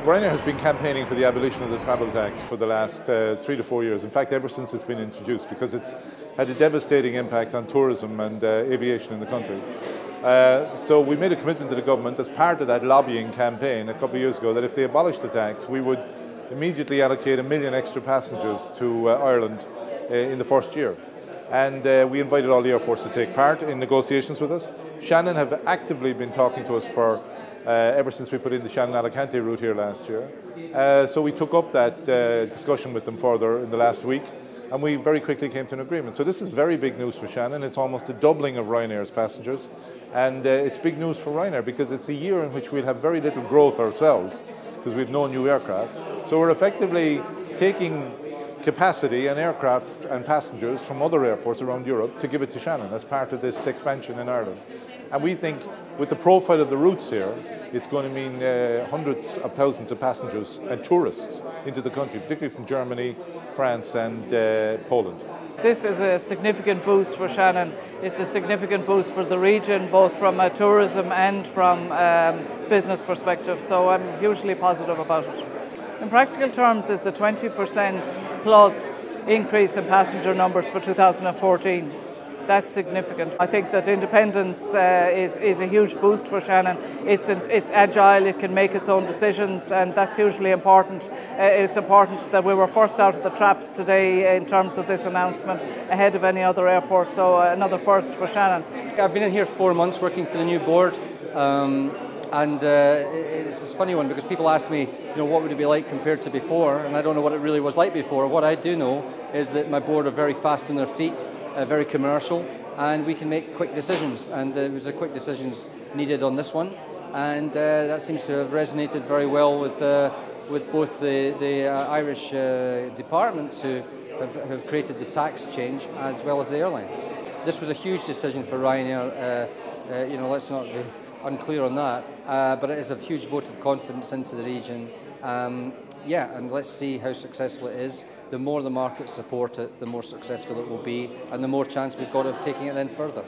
Ryanair has been campaigning for the abolition of the travel tax for the last 3 to 4 years. In fact, ever since it's been introduced, because it's had a devastating impact on tourism and aviation in the country. So we made a commitment to the government as part of that lobbying campaign a couple of years ago that if they abolished the tax, we would immediately allocate 1 million extra passengers to Ireland in the first year. And we invited all the airports to take part in negotiations with us. Shannon have actively been talking to us for ever since we put in the Shannon-Alicante route here last year. So we took up that discussion with them further in the last week, and we very quickly came to an agreement. So this is very big news for Shannon. It's almost a doubling of Ryanair's passengers, and it's big news for Ryanair because it's a year in which we'll have very little growth ourselves because we've no new aircraft. So we're effectively taking capacity and aircraft and passengers from other airports around Europe to give it to Shannon as part of this expansion in Ireland. And we think with the profile of the routes here, it's going to mean hundreds of thousands of passengers and tourists into the country, particularly from Germany, France and Poland. This is a significant boost for Shannon. It's a significant boost for the region, both from a tourism and from business perspective. So I'm hugely positive about it. In practical terms, it's a 20% plus increase in passenger numbers for 2014. That's significant. I think that independence is a huge boost for Shannon. It's agile, it can make its own decisions, and that's hugely important. It's important that we were first out of the traps today in terms of this announcement ahead of any other airport, so another first for Shannon. I've been in here 4 months working for the new board. And it's a funny one because people ask me, what would it be like compared to before? And I don't know what it really was like before. What I do know is that my board are very fast on their feet, very commercial, and we can make quick decisions. And there was a quick decisions needed on this one, and that seems to have resonated very well with both the Irish departments who have created the tax change as well as the airline. This was a huge decision for Ryanair. Let's not be unclear on that, but it is a huge vote of confidence into the region. And let's see how successful it is. The more the market support it, the more successful it will be, and the more chance we've got of taking it then further.